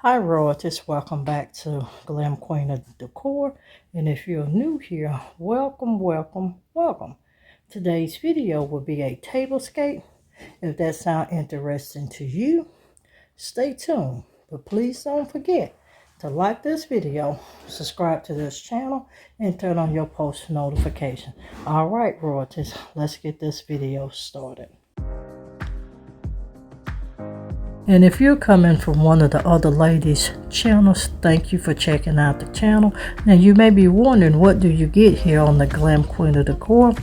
Hi royalties, welcome back to Glam Queen of Decor. And if you're new here, welcome. Today's video will be a tablescape. If that sounds interesting to you, stay tuned. But please don't forget to like this video, subscribe to this channel, and turn on your post notification. Alright royalties, let's get this video started. And if you're coming from one of the other ladies' channels, thank you for checking out the channel. Now you may be wondering, what do you get here on the Glam Queen of Decor?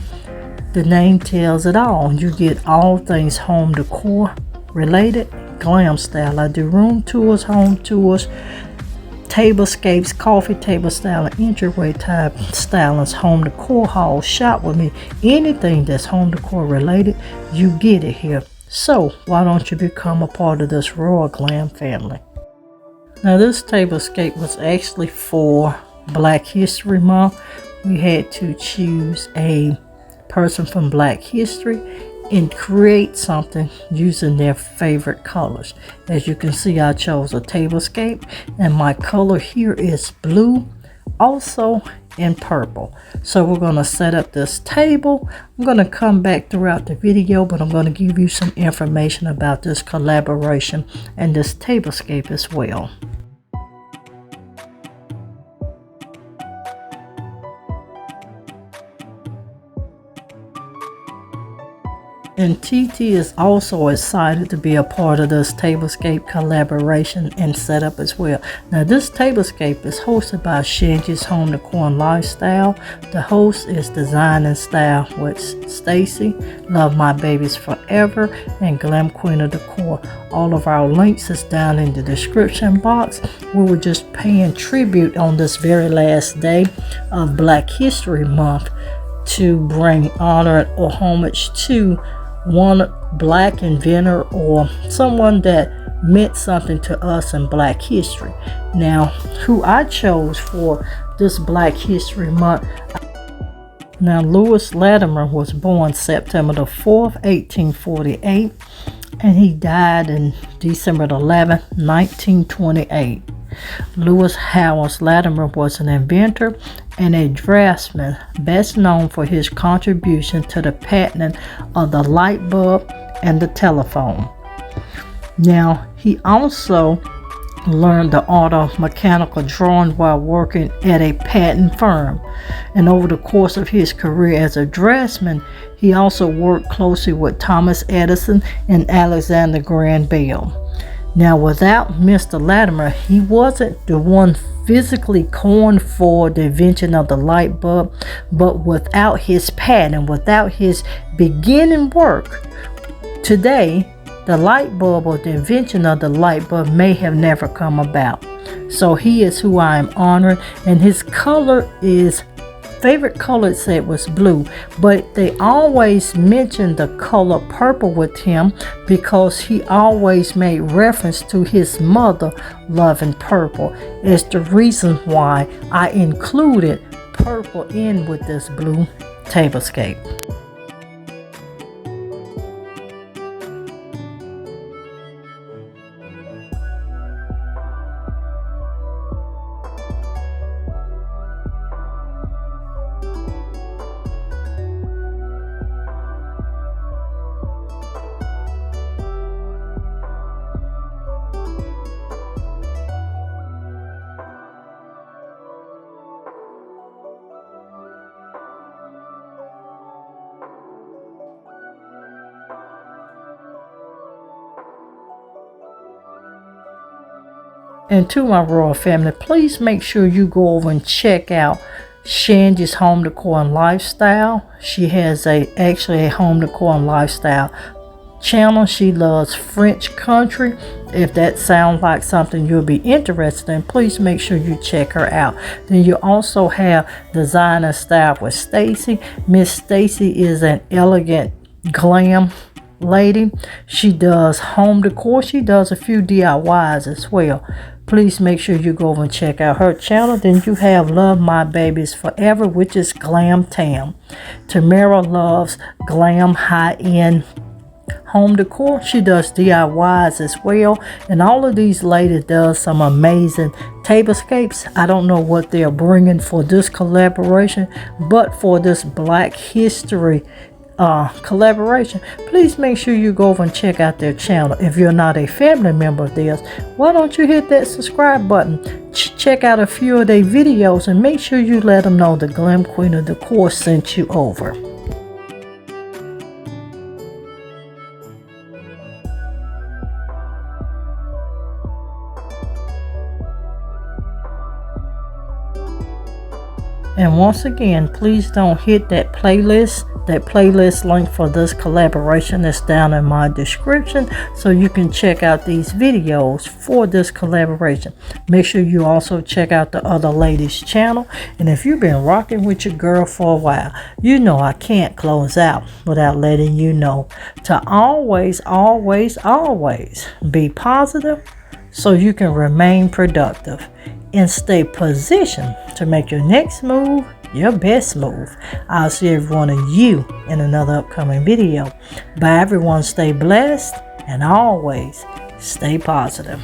The name tells it all. You get all things home decor related, glam style. I do room tours, home tours, tablescapes, coffee table style, and entryway type stylings, home decor hauls. Shop with me. Anything that's home decor related, you get it here. So why don't you become a part of this Royal Glam family? Now this tablescape was actually for Black History Month. We had to choose a person from Black History and create something using their favorite colors. As you can see, I chose a tablescape and my color here is blue, also in purple. So we're going to set up this table. I'm going to come back throughout the video, but I'm going to give you some information about this collaboration and this tablescape as well. And TT is also excited to be a part of this tablescape collaboration and setup as well. Now this tablescape is hosted by Shangy's Home Decor and Lifestyle. The host is Design and Style with Stacy, Love My Babies Forever, and Glam Queen of Decor. All of our links is down in the description box. We were just paying tribute on this very last day of Black History Month to bring honor or homage to one Black inventor or someone that meant something to us in Black history. Now, who I chose for this Black History Month, now Lewis Latimer was born September the 4th, 1848, and he died in December the 11th, 1928. Lewis Howells Latimer was an inventor and a draftsman, best known for his contribution to the patenting of the light bulb and the telephone. Now, he also learned the art of mechanical drawing while working at a patent firm. And over the course of his career as a draftsman, he also worked closely with Thomas Edison and Alexander Graham Bell. Now, without Mr. Latimer, he wasn't the one physically coined for the invention of the light bulb, but without his patent, without his beginning work, today, the light bulb or the invention of the light bulb may have never come about. So he is who I am honoring, and his color is favorite color set was blue, but they always mentioned the color purple with him because he always made reference to his mother loving purple. It's the reason why I included purple in with this blue tablescape. And to my royal family, please make sure you go over and check out Shangy's Home Decor and Lifestyle. She has actually a home decor and lifestyle channel. She loves French country. If that sounds like something you'll be interested in, please make sure you check her out. Then you also have Design and Style with Stacy. Miss Stacy is an elegant glam lady. She does home decor. She does a few DIYs as well. Please make sure you go over and check out her channel. Then you have Love My Babies Forever, which is Glam Tam. Tamara loves glam high-end home decor. She does DIYs as well, and all of these ladies does some amazing tablescapes. I don't know what they're bringing for this collaboration, but for this Black History collaboration, please make sure you go over and check out their channel. If you're not a family member of theirs, why don't you hit that subscribe button, check out a few of their videos, and make sure you let them know the Glam Queen of Decor sent you over. And once again, please don't hit that playlist. That playlist link for this collaboration is down in my description, so you can check out these videos for this collaboration. Make sure you also check out the other ladies' channel. And if you've been rocking with your girl for a while, you know I can't close out without letting you know to always, always, always be positive so you can remain productive and stay positioned to make your next move your best move. I'll see every one of you in another upcoming video. Bye everyone, stay blessed and always stay positive.